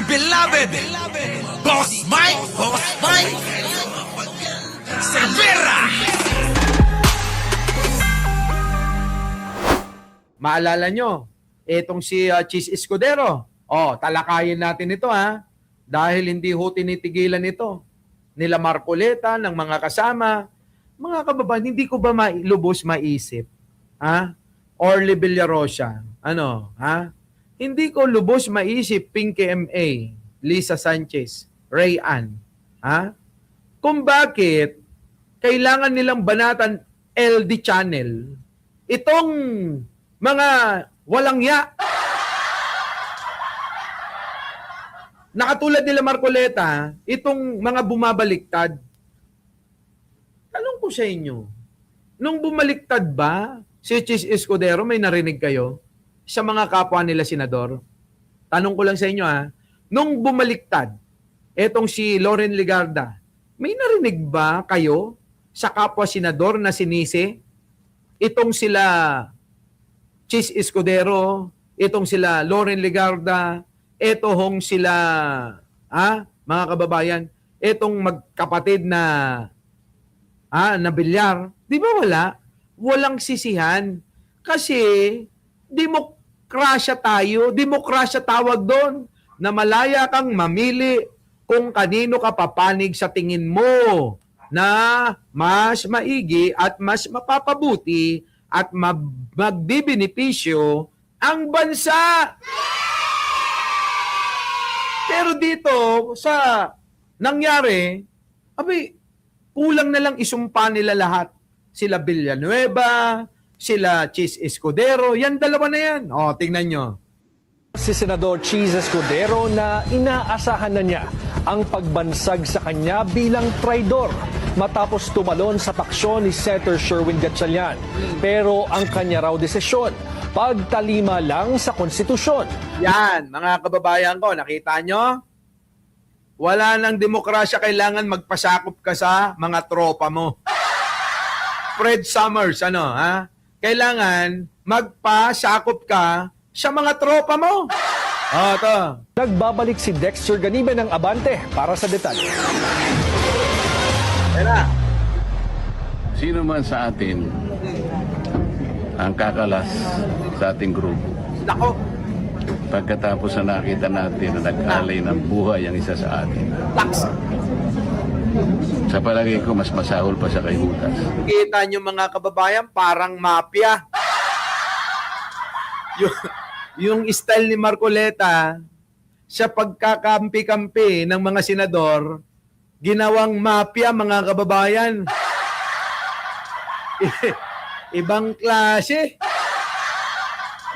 dear beloved, Boss Mike, Cervera. Maalala nyo, etong si Cheese Escudero. Talakayin natin ito dahil hindi ho tinitigilan ito nila Marcoleta, ng mga kasama. Mga kababayan, hindi ko ba lubos maisip? Orly Villarosa, hindi ko lubos maisip Pinky M.A., Lisa Sanchez, Ray Ann, kung bakit kailangan nilang banatan LD channel itong mga walang ya. Nakatulad nila Marcoleta, itong mga bumabaliktad. Tanong ko sa inyo, nung bumaliktad ba si Cheese Escudero, may narinig kayo sa mga kapwa nila senador? Tanong ko lang sa inyo nung bumaliktad, etong si Loren Legarda, may narinig ba kayo sa kapwa senador na sinisi? Itong sila Cheese Escudero, itong sila Loren Legarda, etong sila, mga kababayan, etong magkapatid na Villar, di ba wala? Walang sisihan. Kasi, demokrasya tayo, demokrasya tawag doon, na malaya kang mamili kung kanino ka papanig sa tingin mo na mas maigi at mas mapapabuti at magbibenepisyo ang bansa. Pero dito, sa nangyari, kulang na lang isumpa nila lahat. Sila Villanueva, sila Cheese Escudero, yan dalawa na yan. Tingnan nyo. Si Senador Cheese Escudero na inaasahan na niya ang pagbansag sa kanya bilang traidor matapos tumalon sa paksyon ni Senator Sherwin Gatchalian. Pero ang kanya raw desisyon, pagtalima lang sa konstitusyon. Yan, mga kababayan ko, nakita nyo? Wala nang demokrasya, kailangan magpasakop ka sa mga tropa mo. Fred Summers, kailangan magpasakop ka sa mga tropa mo. Ito. Nagbabalik si Dexter Ganibe ng Abante para sa detalye. Tara. Sino man sa atin ang kakalas sa ating grupo? Nako. Pagkatapos na nakita natin na nag-alay ng buhay ang isa sa atin. Tax. Sa palagay ko, mas masahol pa sa kay Judas. Kita nyo mga kababayan, parang mafia. yung style ni Marcoleta sa pagkakampi-kampi ng mga senador, ginawang mafia, mga kababayan. Ibang klase.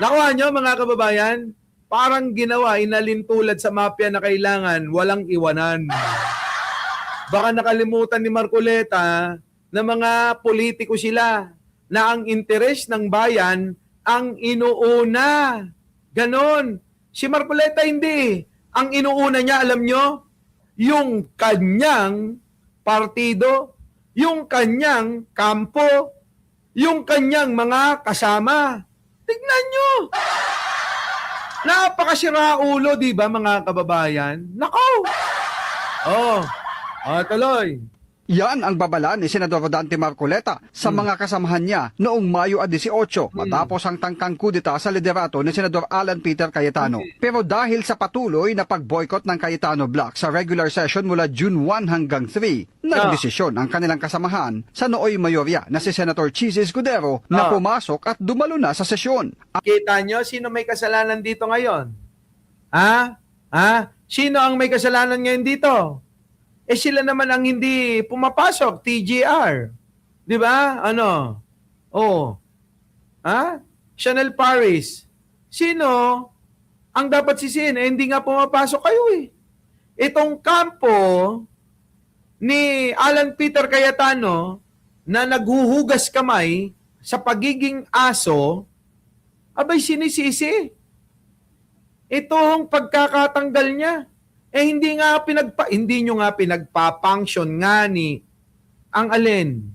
Nakuha nyo, mga kababayan? Parang ginawa, inalintulad sa mafia na kailangan walang iwanan. Baka nakalimutan ni Marcoleta na mga politiko sila na ang interes ng bayan ang inuuna. Ganon. Si Marcoleta hindi. Ang inuuna niya, alam nyo, yung kanyang partido, yung kanyang kampo, yung kanyang mga kasama. Tignan nyo. Napakasira ulo, di ba, mga kababayan? Nako! Tuloy. Yan ang babala ni Senador Rodante Marcoleta sa mga kasamahan niya noong Mayo 18 matapos ang tangkang kudeta sa liderato ni Senador Alan Peter Cayetano. Pero dahil sa patuloy na pag-boycott ng Cayetano Block sa regular session mula June 1 hanggang 3, nagdesisyon ang kanilang kasamahan sa nooy mayorya na si Senator Cheese Escudero na pumasok at dumalo na sa sesyon. Kita nyo, sino may kasalanan dito ngayon? Sino ang may kasalanan ngayon dito? Sila naman ang hindi pumapasok, TGR. Di ba? Chanel Paris. Sino ang dapat sisihin? Hindi nga pumapasok kayo Itong kampo ni Alan Peter Cayetano na naghuhugas kamay sa pagiging aso, sinisisi. Itong pagkakatanggal niya. Hindi nyo nga pinagpa-function nga ni ang alin.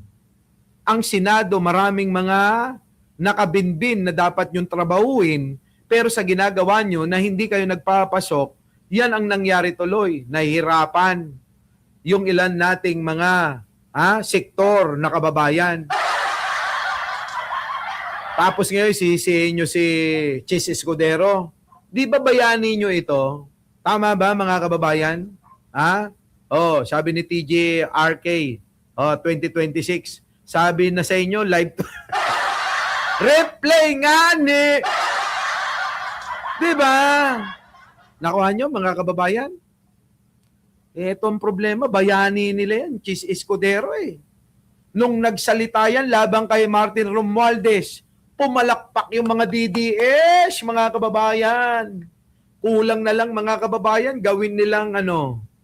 Ang Senado, maraming mga nakabinbin na dapat nyong trabahuin, pero sa ginagawa nyo na hindi kayo nagpapasok, Yan ang nangyari tuloy. Nahihirapan yung ilan nating mga sektor na kababayan. Tapos ngayon, sisihin nyo si Chis Escudero. Di ba bayani nyo ito? Tama ba mga kababayan? Sabi ni TJ RK, 2026. Sabi na sa inyo, live to. Replay nga ni. Di ba? Nakuha nyo mga kababayan? Ito ang problema, bayani nila yan, Chis Escudero eh. Nung nagsalita yan labang kay Martin Romualdez, pumalakpak yung mga DDS, mga kababayan. Kulang na lang mga kababayan, gawin nilang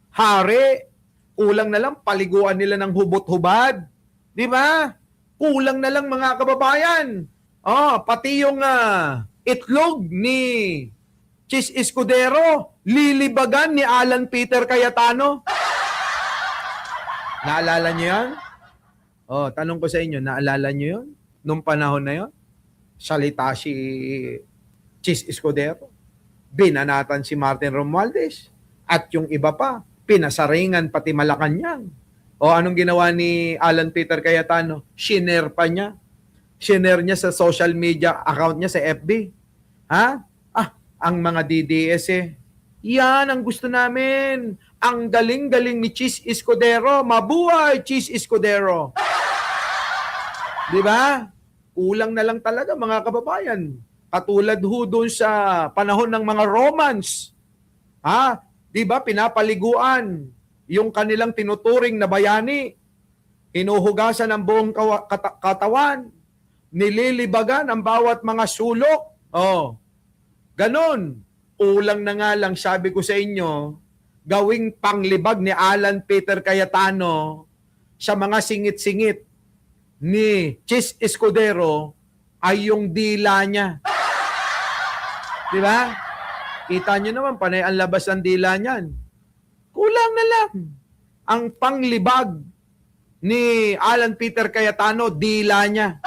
hari. Kulang na lang paliguan nila ng hubot-hubad. Di ba? Kulang na lang mga kababayan. Pati yung itlog ni Chis Escudero, lilibagan ni Alan Peter Cayetano. Naalala niyo yan? Tanong ko sa inyo, naalala niyo yun? Nung panahon na yun? Salita si Chis Escudero. Binanatan si Martin Romualdez. At yung iba pa, pinasaringan pati Malacanang. Anong ginawa ni Alan Peter Cayetano? Shinare pa niya. Shinare niya sa social media account niya sa FB. Ang mga DDS yan ang gusto namin. Ang galing-galing ni Chis Escudero. Mabuhay, Chis Escudero. Di ba? Kulang na lang talaga mga kababayan. Katulad doon sa panahon ng mga Romans. Di ba? Pinapaliguan yung kanilang tinuturing na bayani. Hinuhugasan ang buong katawan. Nililibagan ang bawat mga sulok. Ganon. Ulang na nga lang, sabi ko sa inyo, gawing panglibag ni Alan Peter Cayetano sa mga singit-singit ni Chis Escudero ay yung dila niya. Di ba? Kita nyo naman, panay ang labas ng dila niyan. Kulang na lang. Ang panglibag ni Alan Peter Cayetano, dila niya.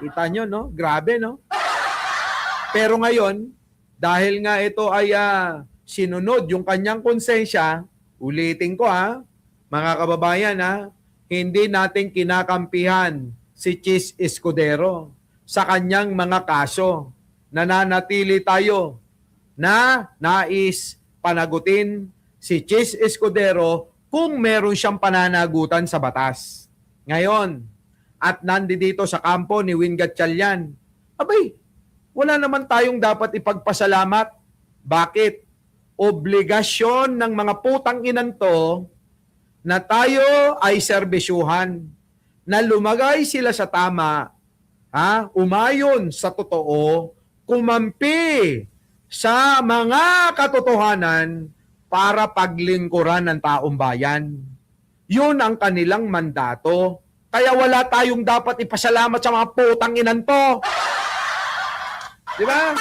Kita nyo, no? Grabe, no? Pero ngayon, dahil nga ito ay sinunod yung kanyang konsensya, ulitin ko mga kababayan hindi natin kinakampihan si Chis Escudero sa kanyang mga kaso. Nananatili tayo na nais panagutin si Chis Escudero kung meron siyang pananagutan sa batas. Ngayon, at nandito sa kampo ni Win Gatchalian, abay, wala naman tayong dapat ipagpasalamat. Bakit? Obligasyon ng mga putang inan to na tayo ay serbisyuhan, na lumagay sila sa tama, umayon sa totoo, kumampi sa mga katotohanan para paglingkuran ng taong bayan. Yun ang kanilang mandato. Kaya wala tayong dapat ipasalamat sa mga putang inan to. Di ba?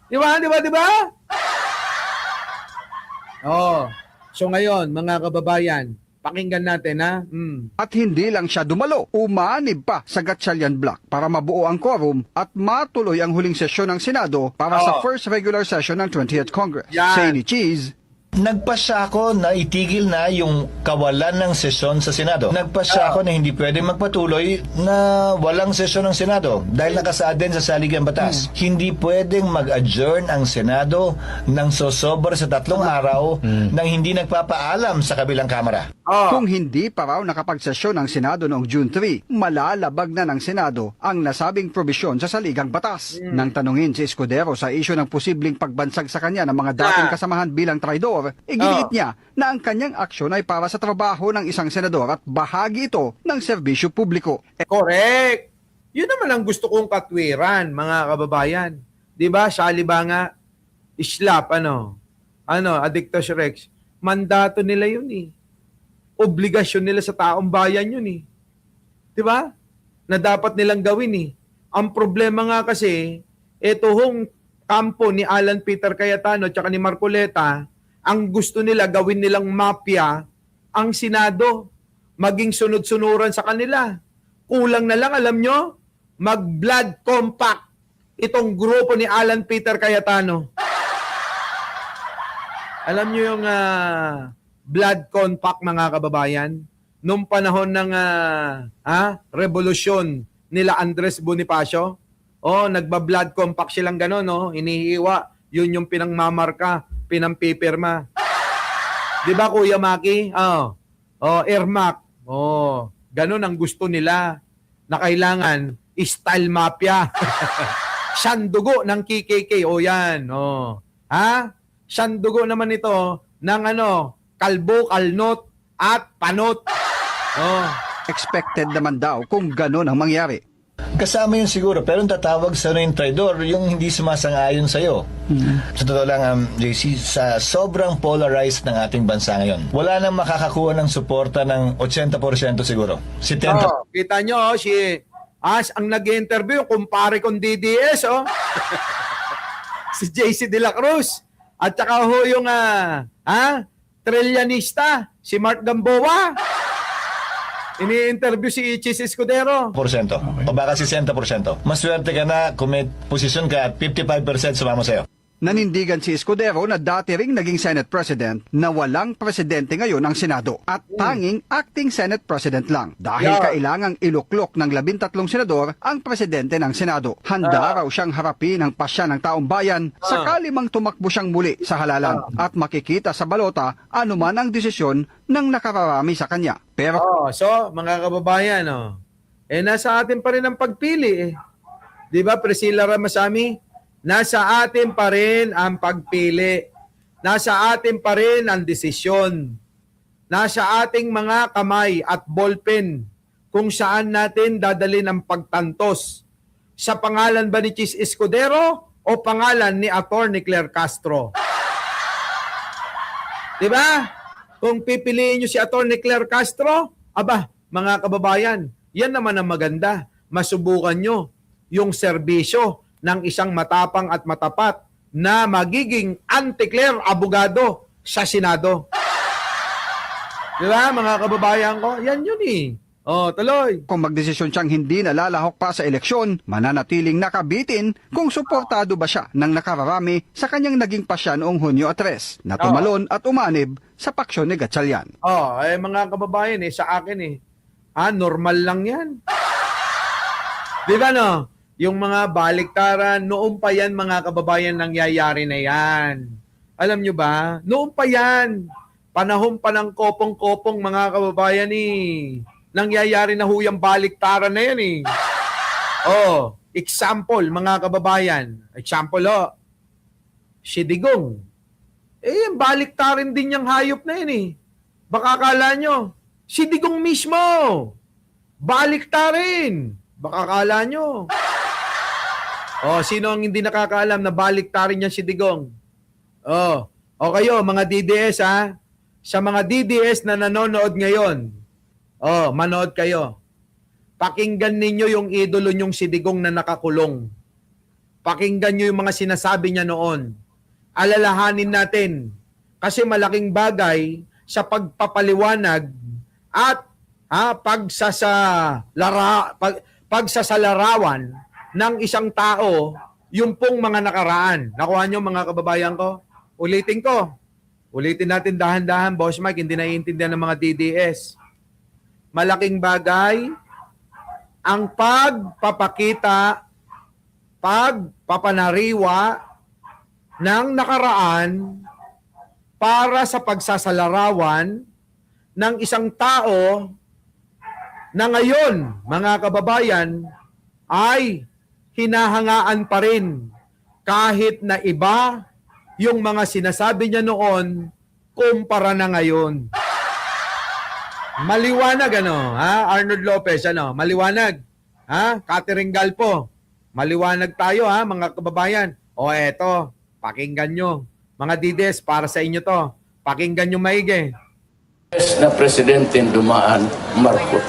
Di ba? So ngayon, mga kababayan, pakinggan natin At hindi lang siya dumalo, umanib pa sa Gatchalian Block para mabuo ang quorum at matuloy ang huling sesyon ng Senado para sa first regular session ng 20th Congress. Yan. Say ni Cheese, Nagpasya ako na itigil na yung kawalan ng sesyon sa Senado. Nagpasya ako na hindi pwede magpatuloy na walang sesyon ng Senado dahil nakasaad din sa saligang batas. Hindi pwedeng mag-adjourn ang Senado ng sosobra sa 3 araw nang hindi nagpapaalam sa kabilang kamara. kung hindi pa raw nakapagsesyon ang Senado noong June 3, malalabag na ng Senado ang nasabing probisyon sa saligang batas. Nang tanungin si Escudero sa isyu ng posibleng pagbansag sa kanya ng mga dating kasamahan bilang traidor, iginiit niya na ang kanyang aksyon ay para sa trabaho ng isang senador at bahagi ito ng serbisyo publiko. Correct. Yun naman ang gusto kong katwiran, mga kababayan. 'Di ba? Sali ba nga islap Addictus Rex. Mandato nila 'yun eh. Obligasyon nila sa taong bayan 'yun eh. 'Di ba? Na dapat nilang gawin eh. Ang problema nga kasi, ito hong kampo ni Alan Peter Cayetano at ni Marcoleta, ang gusto nila gawin nilang mafia ang Senado, maging sunod-sunuran sa kanila. Kulang na lang, alam nyo, mag-blood compact itong grupo ni Alan Peter Cayetano. Alam niyo yung blood compact, mga kababayan? Nung panahon ng revolusyon nila Andres Bonifacio, nagba-blood compact silang gano'n, no? Inihiwa, yun yung pinangmamarka, pinampipirma. Di ba, Kuya Maki? Ermac. Ganun ang gusto nila na kailangan style mafia. Sandugo ng KKK. Yan. Sandugo naman ito ng kalbo, kalnot, at panot. Expected naman daw kung gano'n ang mangyari. Kasama yun siguro, pero ang tatawag sa yung traidor, yung hindi sumasang-ayon sa'yo. Sa totoo lang, JC, sa sobrang polarized ng ating bansa ngayon, wala nang makakakuha ng suporta ng 80% siguro. 70%. Kita nyo, si As ang nag-interview, kumpare kong DDS, si JC De La Cruz. At saka yung trillianista, si Mark Gamboa. Ini-interview si Ichis Escudero. O baka 60%. Maswerte ka na kung may posisyon ka at 55% sumama sa'yo. Nanindigan si Escudero na dati ring naging Senate President na walang presidente ngayon ang Senado at tanging acting Senate President lang. Dahil kailangang iluklok ng 13 senador ang presidente ng Senado. Handa raw siyang harapin ang pasya ng taong bayan sakali mang tumakbo siyang muli sa halalan at makikita sa balota anuman ang desisyon ng nakararami sa kanya. Pero So, mga kababayan, nasa atin pa rin ang pagpili. Di ba, Priscilla Ramasamy? Nasa atin pa rin ang pagpili. Nasa atin pa rin ang desisyon. Nasa ating mga kamay at ballpen kung saan natin dadalhin ang pagtantos. Sa pangalan ba ni Chis Escudero o pangalan ni Atty. Claire Castro? Diba? Kung pipiliin nyo si Atty. Claire Castro, mga kababayan, yan naman ang maganda. Masubukan nyo yung serbisyo ng isang matapang at matapat na magiging anti-Claire abogado sa Senado. Di ba, mga kababayan ko? Yan yun tuloy. kung magdesisyon siyang hindi nalalahok pa sa eleksyon, mananatiling nakabitin kung suportado ba siya ng nakararami sa kanyang naging pasya noong Hunyo 3 na tumalon at umanib sa paksyon ni Gatchalian. Mga kababayan, sa akin normal lang yan. Di ba, no? Yung mga baliktaran, noon pa yan, mga kababayan, nangyayari na yan. Alam nyo ba? Noon pa yan. Panahon pa ng kopong-kopong, mga kababayan, nangyayari na huyang baliktaran na yan, example, mga kababayan. Example, si Digong. Yung baliktarin din yung hayop na yan, Baka akala nyo, si Digong mismo, baliktarin. Baka akala nyo. Sino ang hindi nakakaalam na baliktarin niya si Digong? Kayo, mga DDS, Sa mga DDS na nanonood ngayon, manood kayo. Pakinggan ninyo yung idolo nyong si Digong na nakakulong. Pakinggan nyo yung mga sinasabi niya noon. Alalahanin natin. Kasi malaking bagay sa pagpapaliwanag at pagsasalarawan ng isang tao, yung pong mga nakaraan. Nakuha nyo, mga kababayan ko? Ulitin natin dahan-dahan, Boss Mike, hindi naiintindihan ng mga DDS. Malaking bagay ang pagpapakita, pagpapanariwa ng nakaraan para sa pagsasalarawan ng isang tao na ngayon, mga kababayan, ay hinahangaan pa rin kahit na iba yung mga sinasabi niya noon kumpara na ngayon. Maliwanag Arnold Lopez, maliwanag. Catherine Galpo, maliwanag tayo mga kababayan. Eto, pakinggan nyo. Mga DDS, para sa inyo to. Pakinggan nyo maigi. Na presidente dumaan, Marcos.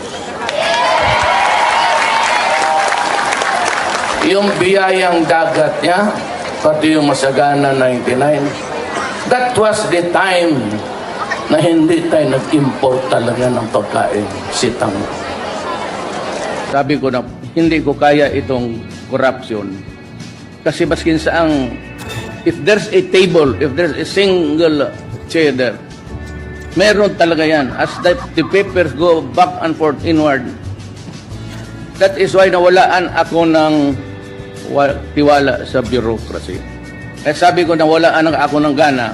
Yung biyayang dagat niya, pati yung Masagana 99, that was the time na hindi tayo nag-import talaga ng pagkain, sitang. Sabi ko na, hindi ko kaya itong corruption. Kasi baskin saang, if there's a table, if there's a single chair there, meron talaga yan. As the papers go back and forth inward, that is why nawalaan ako ng tiwala sa bureaucracy. Kaya sabi ko nawalaan ako ng gana.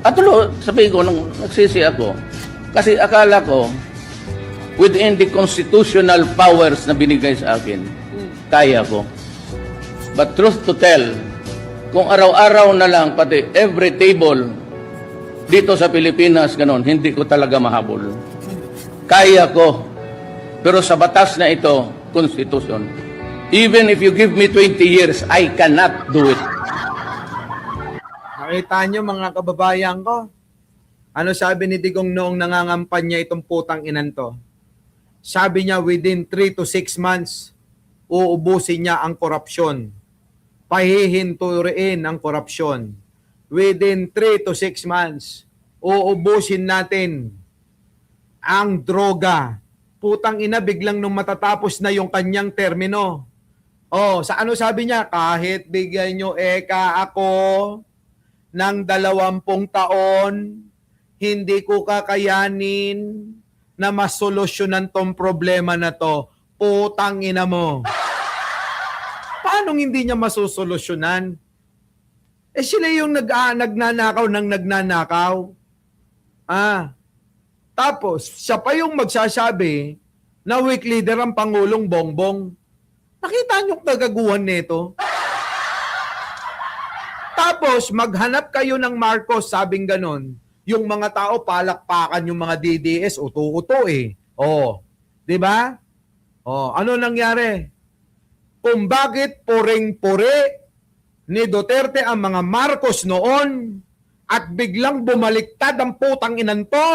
At sabi ko, nagsisi ako. Kasi akala ko, within the constitutional powers na binigay sa akin, kaya ko. But truth to tell, kung araw-araw na lang, pati every table, dito sa Pilipinas, ganon, hindi ko talaga mahabol. Kaya ko. Pero sa batas na ito, Constitution, even if you give me 20 years, I cannot do it. Nakita nyo mga kababayan ko? Ano sabi ni Digong noong nangangampanya itong putang inan to? Sabi niya within 3 to 6 months, uubusin niya ang korupsyon. Pahihinturin ang korupsyon. Within 3 to 6 months, uubusin natin ang droga. Putang ina, biglang nung matatapos na yung kanyang termino. Oh, sa ano sabi niya? Kahit bigyan nyo ako ng 20 taon, hindi ko kakayanin na masolusyonan tong problema na to. Putang ina mo. Paano hindi niya masusolusyonan? Sila yung nagnanakaw ng nagnanakaw. Tapos, siya pa yung magsasabi na weak leader ang Pangulong Bongbong. Nakita niyo kagaguhan nito? Tapos, maghanap kayo ng Marcos, sabing ganon. Yung mga tao, palakpakan yung mga DDS, uto-uto eh. Di ba? Ano nangyari? Kung bakit puring-puri ni Duterte ang mga Marcos noon at biglang bumaliktad ang putang inan to?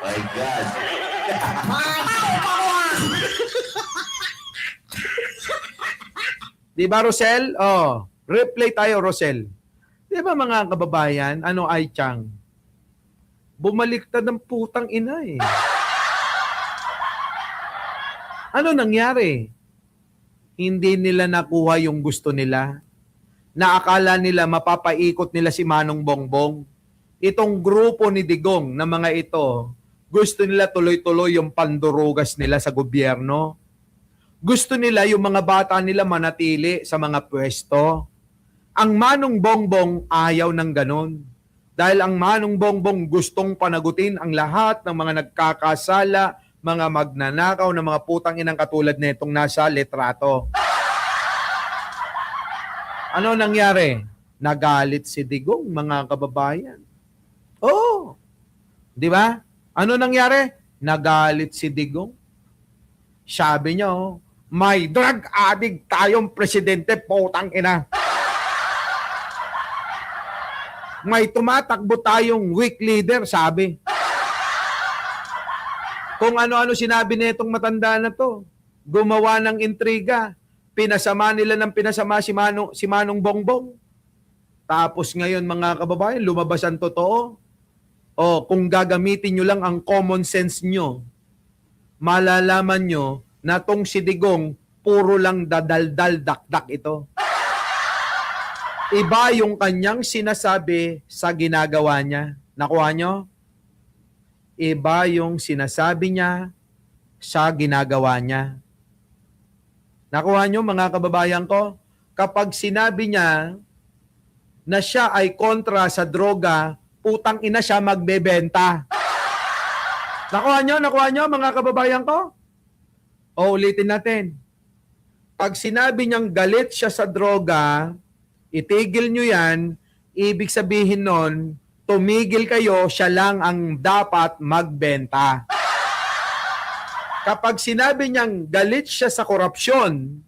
My God. Di ba, Rosel? Replay tayo, Rosel. Di ba mga kababayan, ano ay Chang? Bumaliktad ang putang ina eh. Ano nangyari? Hindi nila nakuha yung gusto nila. Naakala nila mapapaikot nila si Manong Bongbong. Itong grupo ni Digong na mga ito, gusto nila tuloy-tuloy yung pandurugas nila sa gobyerno. Gusto nila yung mga bata nila manatili sa mga pwesto. Ang Manong Bongbong ayaw ng ganon. Dahil ang Manong Bongbong gustong panagutin ang lahat ng mga nagkakasala, mga magnanakaw na mga putang inang katulad nitong nasa litrato. Ano nangyari? Nagalit si Digong, mga kababayan. Di ba? Ano nangyari? Nagalit si Digong. Sabi niya, may drug addict tayong presidente, putang ina. May tumatakbo tayong weak leader, sabi. Kung ano-ano sinabi nitong matanda na to, gumawa ng intriga, pinasama nila ng pinasama si Manong Bongbong. Tapos ngayon mga kababayan, lumabas ang totoo. Kung gagamitin nyo lang ang common sense nyo, malalaman nyo na tong si Digong, puro lang dadaldal dakdak ito. Iba yung kanyang sinasabi sa ginagawa niya. Nakuha nyo? Iba yung sinasabi niya sa ginagawa niya. Nakuha nyo mga kababayan ko? Kapag sinabi niya na siya ay kontra sa droga, putang ina siya magbebenta. Nakuha nyo mga kababayan ko? Ulitin natin. Pag sinabi niyang galit siya sa droga, itigil nyo yan, ibig sabihin nun, tumigil kayo, siya lang ang dapat magbenta. Kapag sinabi niyang galit siya sa korupsyon,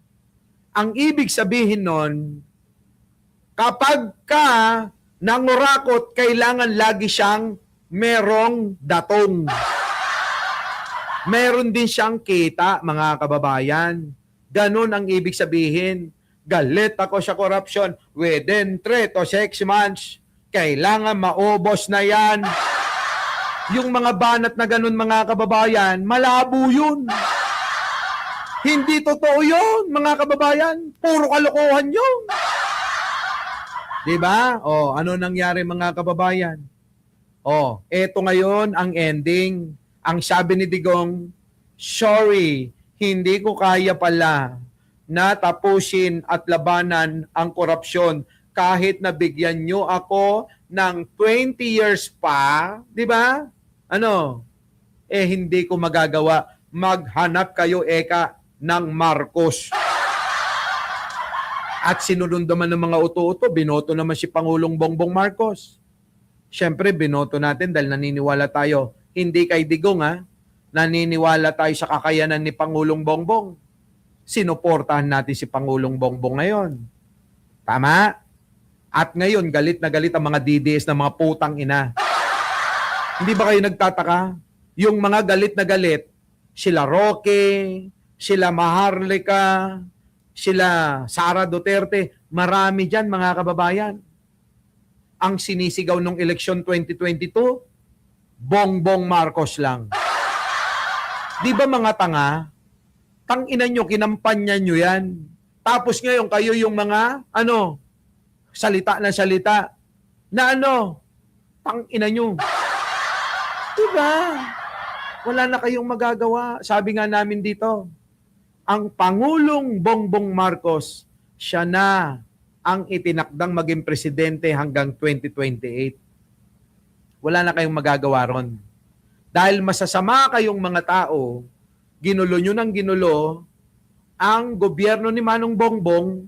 ang ibig sabihin nun, kapag ka nangurakot, kailangan lagi siyang merong datong. Meron din siyang kita, mga kababayan. Ganon ang ibig sabihin. Galit ako sa korupsyon. Within 3 to 6 months, kailangan maubos na yan. Yung mga banat na ganon, mga kababayan, malabo yun. Hindi totoo yun, mga kababayan. Puro kalokohan yun. Diba? O, ano nangyari mga kababayan? O, eto ngayon ang ending. Ang sabi ni Digong, sorry, hindi ko kaya pala na tapusin at labanan ang korupsyon kahit nabigyan nyo ako ng 20 years pa, di ba? Ano? Hindi ko magagawa. Maghanap kayo, eka, ng Marcos. At sinunod naman ng mga uto-uto, binoto naman si Pangulong Bongbong Marcos. Siyempre, binoto natin dahil naniniwala tayo, hindi kay Digong naniniwala tayo sa kakayanan ni Pangulong Bongbong. Sinuportahan natin si Pangulong Bongbong ngayon. Tama? At ngayon, galit na galit ang mga DDS na mga putang ina. Hindi ba kayo nagtataka? Yung mga galit na galit, sila Roque, sila Maharlika, sila Sara Duterte, marami dyan mga kababayan. Ang sinisigaw nung eleksyon 2022, Bongbong Marcos lang. Di ba mga tanga? Tang-ina nyo, kinampanya nyo yan. Tapos ngayon kayo yung mga, salita na salita, na tang-ina nyo. Diba? Wala na kayong magagawa. Sabi nga namin dito, ang Pangulong Bongbong Marcos, siya na ang itinakdang maging presidente hanggang 2028. Wala na kayong magagawa ron. Dahil masasama kayong mga tao, ginulo nyo ng ginulo ang gobyerno ni Manong Bongbong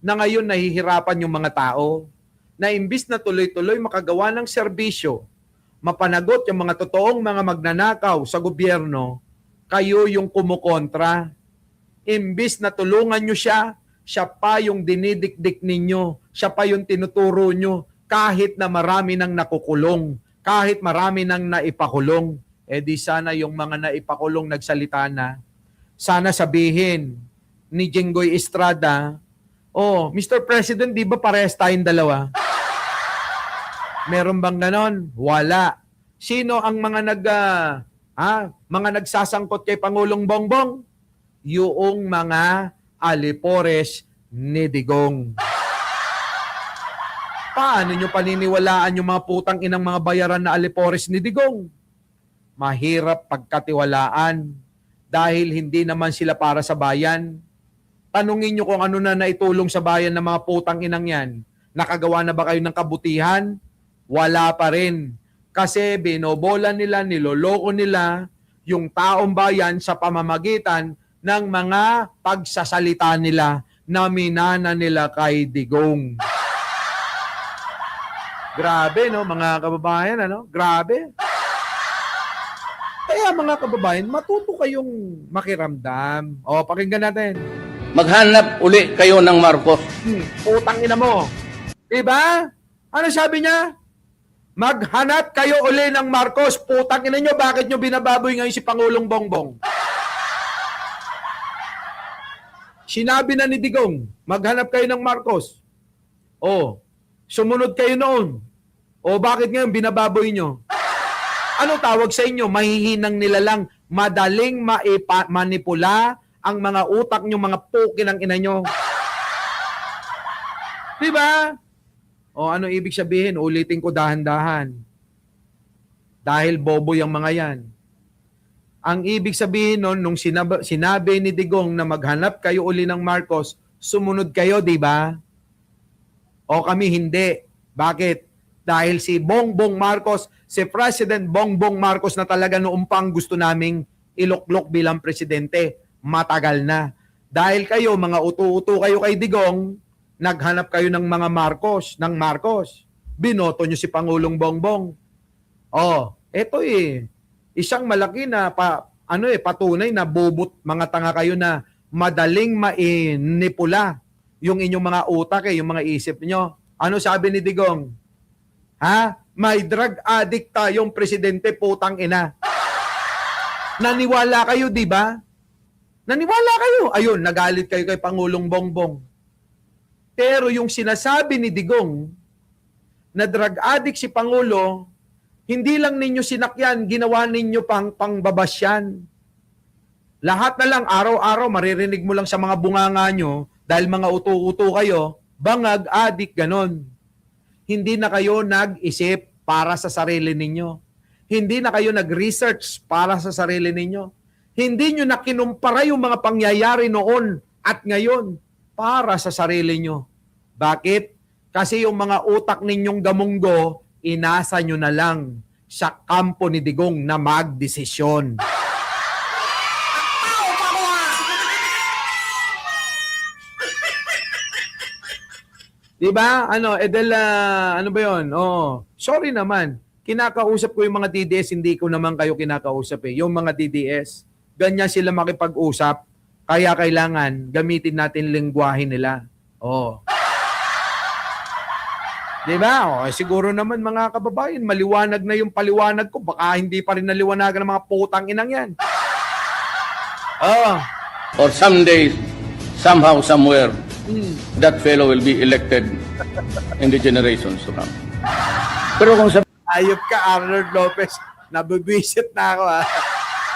na ngayon nahihirapan yung mga tao na imbis na tuloy-tuloy makagawa ng serbisyo, mapanagot yung mga totoong mga magnanakaw sa gobyerno, kayo yung kumukontra. Imbis na tulungan nyo siya, siya pa yung dinidikdik ninyo, siya pa yung tinuturo nyo, kahit na marami nang nakukulong, kahit marami nang naipakulong. Di sana yung mga naipakulong nagsalita na, sana sabihin ni Jinggoy Estrada, Mr. President, di ba parehas tayong dalawa? Meron bang ganon? Wala. Sino ang mga mga nagsasangkot kay Pangulong Bongbong? Yung mga alipores ni Digong. Paano nyo paniniwalaan yung mga putang inang mga bayaran na alipores ni Digong? Mahirap pagkatiwalaan dahil hindi naman sila para sa bayan. Tanungin nyo kung ano na naitulong sa bayan ng mga putang inang yan. Nakagawa na ba kayo ng kabutihan? Wala pa rin. Kasi binobola nila, niloloko nila yung taong bayan sa pamamagitan ng mga pagsasalita nila na minana nila kay Digong. Grabe, no, mga kababayan, Grabe. Kaya mga kababayan, matuto kayong makiramdam. Pakinggan natin. Maghanap uli kayo ng Marcos. Putang ina mo. Diba? Ano sabi niya? Maghanap kayo uli ng Marcos. Putang ina nyo, bakit nyo binababoy ngayon si Pangulong Bongbong? Sinabi na ni Digong, maghanap kayo ng Marcos. Sumunod kayo noon. Bakit ngayon binababoy nyo? Ano tawag sa inyo? Mahihinang nilalang, madaling manipula ang mga utak nyo, mga puki ng ina nyo. Diba? Ano ibig sabihin? Ulitin ko dahan-dahan. Dahil bobo yung mga yan. Ang ibig sabihin nun, nung sinabi ni Digong na maghanap kayo uli ng Marcos, sumunod kayo, di ba? O kami hindi. Bakit? Dahil si Bongbong Marcos, si President Bongbong Marcos na talaga noong pang gusto naming iluklok bilang presidente, matagal na. Dahil kayo, mga utu-utu kayo kay Digong, naghanap kayo ng mga Marcos. Binoto nyo si Pangulong Bongbong. Eto isang malaki na patunay na bubot mga tanga kayo na madaling mainipula yung inyong mga utak, yung mga isip nyo. Ano sabi ni Digong? May drug addict tayong presidente, putang ina. Naniwala kayo, di ba? Naniwala kayo. Ayun, nagalit kayo kay Pangulong Bongbong. Pero yung sinasabi ni Digong na drug addict si Pangulo, hindi lang ninyo sinakyan, ginawa ninyo pangbabasyan. Lahat na lang, araw-araw, maririnig mo lang sa mga bunganga nyo, dahil mga uto-uto kayo, bangag, adik, ganon. Hindi na kayo nag-isip para sa sarili ninyo. Hindi na kayo nag-research para sa sarili ninyo. Hindi nyo na kinumpara yung mga pangyayari noon at ngayon para sa sarili nyo. Bakit? Kasi yung mga utak ninyong gamunggo, inasa nyo na lang sa kampo ni Digong na magdesisyon. Diba? Ano, Edel, ano ba yun? Oh, sorry naman. Kinakausap ko yung mga DDS, hindi ko naman kayo kinakausap eh. Yung mga DDS, ganyan sila makipag-usap. Kaya kailangan gamitin natin lengguwahe nila. Oh. Diba? Oh, siguro naman mga kababayan, maliwanag na yung paliwanag ko. Baka hindi pa rin naliwanagan ng mga putang inang yan. Oh. Or someday, somehow, somewhere, that fellow will be elected in the generations to come. Pero kung Ayop ka, Arnold Lopez. Nabibwisit na ako ha.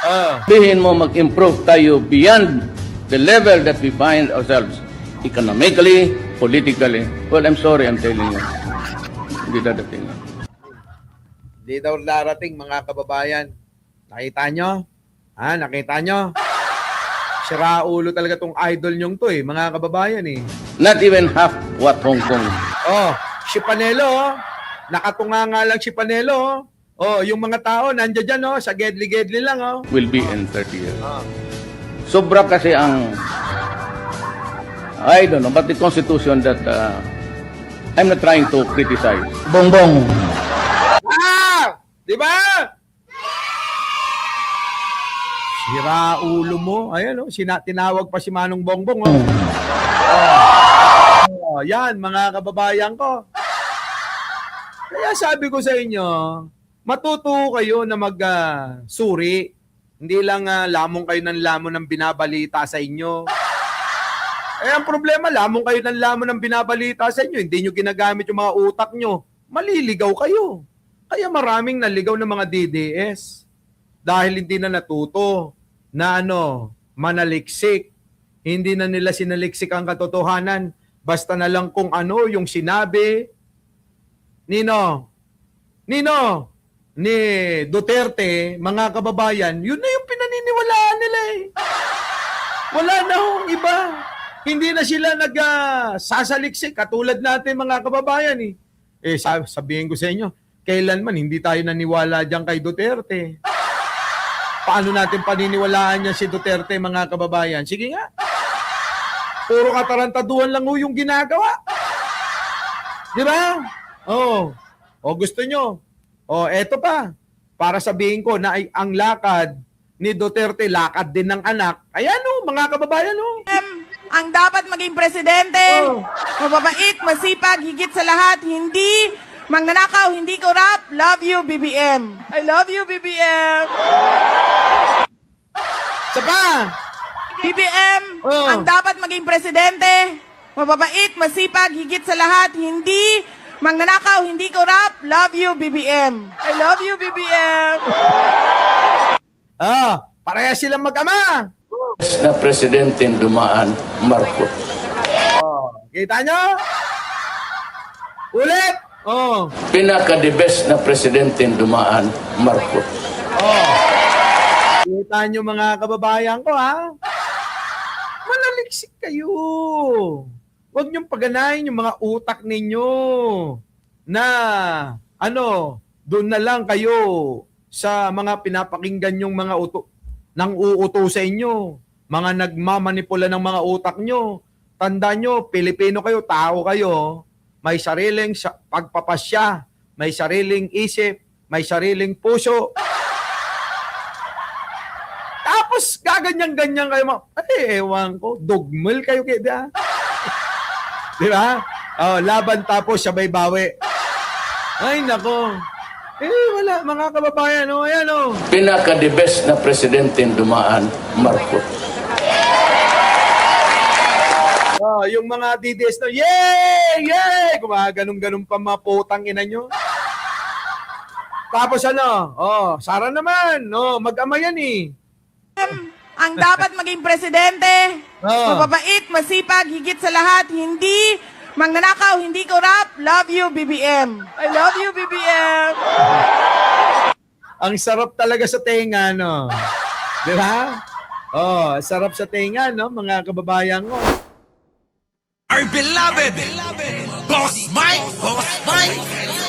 Oh. sabihin mo mag-improve tayo beyond the level that we find ourselves economically, politically, well, I'm sorry, I'm telling you. Hindi dadating. Hindi daw darating mga kababayan. Nakita nyo? Ha? Nakita nyo? Sira ulo talaga tong idol nyong to eh, mga kababayan eh. Not even half what Hong Kong. Oh, si Panelo, oh. Nakatunga nga lang si Panelo, oh. Oh, yung mga tao nandiyan dyan, oh, sa gedli-gedli lang, oh. Will be in 30 years. Sobra kasi ang, I don't know, but the Constitution that I'm not trying to criticize. Bongbong. Ah! Di ba? Sira ulo mo. Ayan, oh, tinawag pa si Manong Bongbong, oh. Oh, yan, mga kababayan ko. Kaya sabi ko sa inyo, matuto kayo na mag-suri. Hindi lang lamong kayo ng lamon ng binabalita sa inyo. Eh, ang problema, lamong kayo ng lamon ng binabalita sa inyo. Hindi nyo ginagamit yung mga utak nyo. Maliligaw kayo. Kaya maraming naligaw ng mga DDS. Dahil hindi na natuto na manaliksik. Hindi na nila sinaliksik ang katotohanan. Basta na lang kung ano yung sinabi ni Duterte, mga kababayan, yun na yung pinaniniwalaan nila eh. Wala na hong iba. Hindi na sila nagsasaliksik katulad natin mga kababayan eh. Eh sabihin ko sa inyo, kailanman hindi tayo naniwala dyan kay Duterte. Paano natin paniniwalaan niya si Duterte mga kababayan? Sige nga. Puro katarantaduhan lang ho yung ginagawa. Di ba? Oh. O gusto nyo? O eto pa. Para sabihin ko na ang lakad ni Duterte, lakad din ng anak. Ayan o, mga kababayan o. Ang dapat maging presidente, mababait, masipag, higit sa lahat, hindi magnanakaw, hindi corrupt. Love you, BBM. I love you, BBM. Sa pa? BBM, ang dapat maging presidente, mababait, masipag, higit sa lahat, hindi magnanakaw, hindi corrupt. Love you, BBM. I love you, BBM. Pareha silang mag-ama. Na presidente dumaan, Marcos. Kita nyo? Ulit. Pinaka-the best na presidente dumaan, Marcos. Kita nyo mga kababayan ko ha? Manaliksik kayo. Huwag niyong paganahin yung mga utak ninyo na doon na lang kayo sa mga pinapakinggan yung mga nang uuto sa inyo. Mga nagmamanipula ng mga utak nyo. Tandaan nyo, Pilipino kayo, tao kayo. May sariling pagpapasya, may sariling isip, may sariling puso. Tapos gaganyan-ganyan kayo. Ewan ko, dogmal kayo kaya. Di ba? Laban tapos sabay bawi. Ay, nako. Wala, mga kababayan, ayan, Pinaka-the best na presidente dumaan, Marcos. Yung mga DDS yay! Yay! Gumaganong-ganong pa mga putang ina nyo. Tapos Sara naman, mag-ama yan eh. ang dapat maging presidente. Oo. Mababait, masipag, higit sa lahat, hindi magnanakaw, hindi corrupt. Love you, BBM. I love you, BBM. Ang sarap talaga sa tenga, no? Di ba? Oh, sarap sa tenga, no, mga kababayan ko. Our beloved Boss Mike, Boss Mike.